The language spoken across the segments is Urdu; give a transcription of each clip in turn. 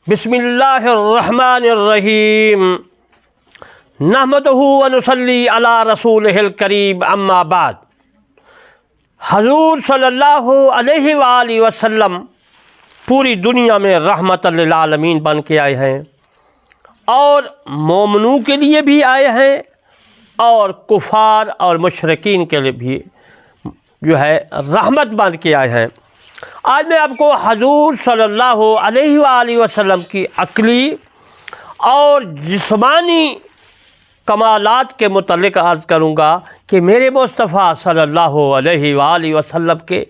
بسم اللہ الرحمن الرحیم نحمدہ و نصلی علی رسولہ الکریم اما بعد۔ حضور صلی اللہ علیہ وآلہ وسلم پوری دنیا میں رحمت للعالمین بن کے آئے ہیں، اور مومنوں کے لیے بھی آئے ہیں اور کفار اور مشرکین کے لیے بھی رحمت بن کے آئے ہیں۔ آج میں آپ کو حضور صلی اللہ علیہ وآلہ وسلم کی عقلی اور جسمانی کمالات کے متعلق عرض کروں گا کہ میرے مصطفیٰ صلی اللہ علیہ وآلہ وسلم کے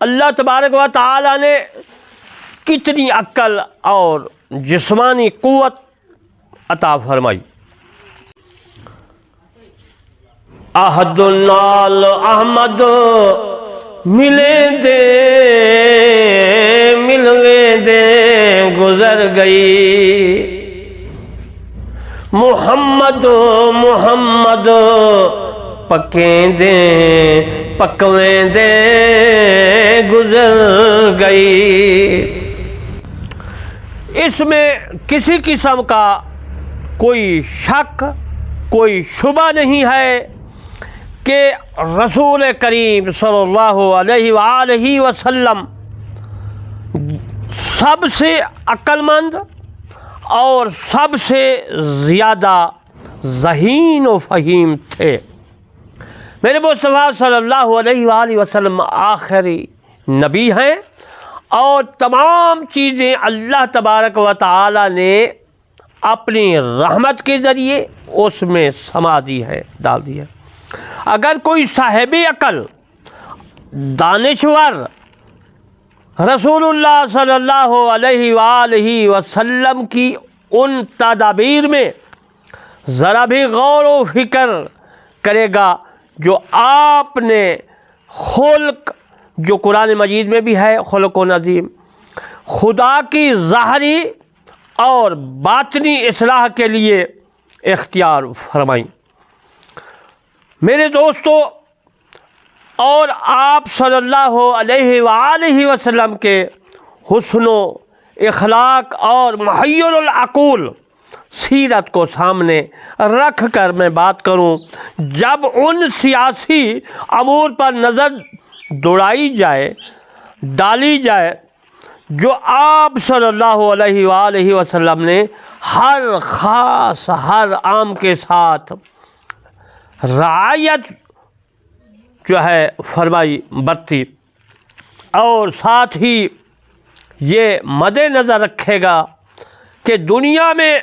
اللہ تبارک و تعالی نے کتنی عقل اور جسمانی قوت عطا فرمائی۔ احد نال احمد ملیں دے ملوے دے گزر گئی، محمد محمد پکیں دے پکویں دے گزر گئی۔ اس میں کسی قسم کا کوئی شک کوئی شبہ نہیں ہے کہ رسول کریم صلی اللہ علیہ وآلہ وسلم سب سے عقل مند اور سب سے زیادہ ذہین و فہیم تھے۔ میرے مصطفیٰ صلی اللہ علیہ وآلہ وسلم آخری نبی ہیں، اور تمام چیزیں اللہ تبارک و تعالی نے اپنی رحمت کے ذریعے اس میں سما دی ہے، ڈال دی ہے۔ اگر کوئی صاحب عقل دانشور رسول اللہ صلی اللہ علیہ وآلہ وسلم کی ان تدابیر میں ذرا بھی غور و فکر کرے گا جو آپ نے خلق، جو قرآن مجید میں بھی ہے خلق و نظیم، خدا کی ظاہری اور باطنی اصلاح کے لیے اختیار فرمائیں۔ میرے دوستو، اور آپ صلی اللہ علیہ وآلہ وسلم کے حسن و اخلاق اور محیر العقول سیرت کو سامنے رکھ کر میں بات کروں، جب ان سیاسی امور پر نظر دوڑائی جائے، ڈالی جائے جو آپ صلی اللہ علیہ وآلہ وسلم نے ہر خاص ہر عام کے ساتھ رعایت فرمائی برتی، اور ساتھ ہی یہ مد نظر رکھے گا کہ دنیا میں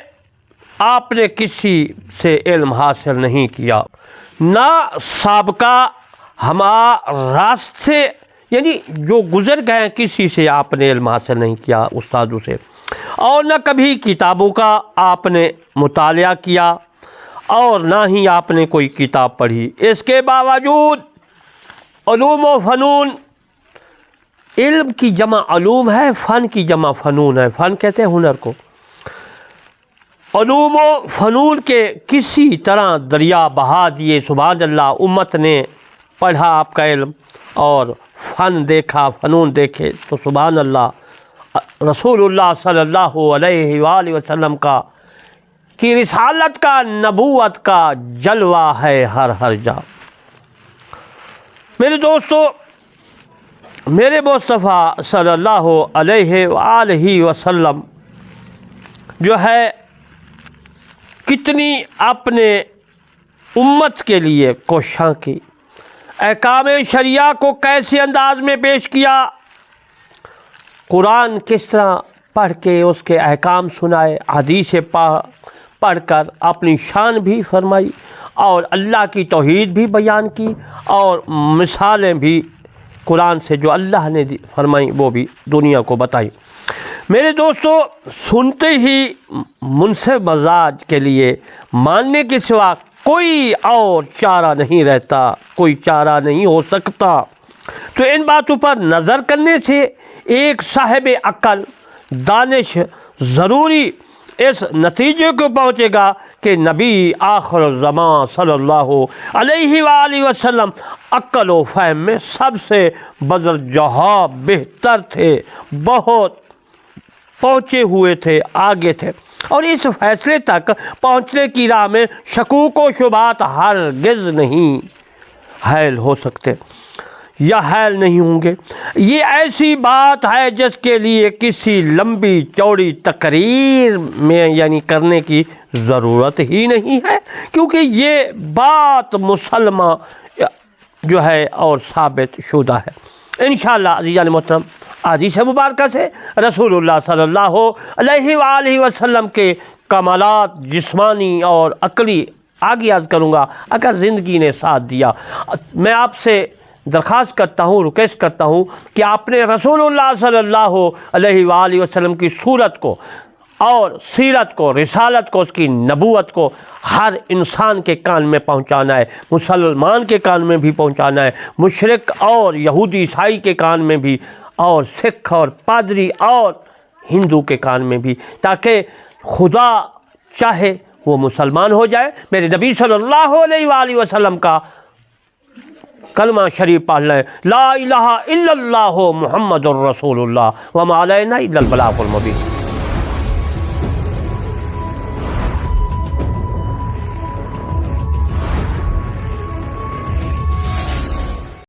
آپ نے کسی سے علم حاصل نہیں کیا، نہ سابقہ راستے یعنی جو گزر گئے کسی سے آپ نے علم حاصل نہیں کیا استادوں سے، اور نہ کبھی کتابوں کا آپ نے مطالعہ کیا، اور نہ ہی آپ نے کوئی کتاب پڑھی۔ اس کے باوجود علوم و فنون، علم کی جمع علوم ہے، فن کی جمع فنون ہے، فن کہتے ہیں ہنر کو۔ علوم و فنون کے کسی طرح دریا بہا دیے، سبحان اللہ، امت نے پڑھا آپ کا علم اور فن دیکھا، فنون دیکھے تو سبحان اللہ، رسول اللہ صلی اللہ علیہ وآلہ وسلم کی رسالت کا، نبوت کا جلوہ ہے ہر جا۔ میرے دوستو، میرے مصطفیٰ صلی اللہ علیہ وآلہ وسلم کتنی اپنے امت کے لیے کوشاں کی، احکام شریعہ کو کیسے انداز میں پیش کیا، قرآن کس طرح پڑھ کے اس کے احکام سنائے، حدیث پڑھ کر اپنی شان بھی فرمائی، اور اللہ کی توحید بھی بیان کی، اور مثالیں بھی قرآن سے جو اللہ نے فرمائی وہ بھی دنیا کو بتائی۔ میرے دوستو، سنتے ہی منصف مزاج کے لیے ماننے کے سوا کوئی اور چارہ نہیں رہتا، کوئی چارہ نہیں ہو سکتا۔ تو ان باتوں پر نظر کرنے سے ایک صاحب عقل دانش ضروری اس نتیجے کو پہنچے گا کہ نبی آخر الزمان صلی اللہ علیہ وآلہ وسلم عقل و فہم میں سب سے بدرجہ بہتر تھے، بہت پہنچے ہوئے تھے، آگے تھے، اور اس فیصلے تک پہنچنے کی راہ میں شکوک و شبہات ہرگز نہیں حائل ہو سکتے یا حائل نہیں ہوں گے۔ یہ ایسی بات ہے جس کے لیے کسی لمبی چوڑی تقریر میں یعنی کرنے کی ضرورت ہی نہیں ہے، کیونکہ یہ بات مسلمہ جو ہے اور ثابت شدہ ہے۔ انشاءاللہ عزیزان محترم، حدیث مبارکہ سے رسول اللہ صلی اللہ علیہ وآلہ وسلم کے کمالات جسمانی اور عقلی آگے عرض کروں گا اگر زندگی نے ساتھ دیا۔ میں آپ سے درخواست کرتا ہوں، ریکویسٹ کرتا ہوں کہ آپ نے رسول اللہ صلی اللہ علیہ وآلہ وسلم کی صورت کو اور سیرت کو، رسالت کو، اس کی نبوت کو ہر انسان کے کان میں پہنچانا ہے، مسلمان کے کان میں بھی پہنچانا ہے، مشرک اور یہودی عیسائی کے کان میں بھی، اور سکھ اور پادری اور ہندو کے کان میں بھی، تاکہ خدا چاہے وہ مسلمان ہو جائے، میرے نبی صلی اللہ علیہ وآلہ وسلم کا کلمہ شریف پڑھ لیں، لا الہ الا اللہ محمد الرسول اللہ وما علینا الا البلاغ المبین۔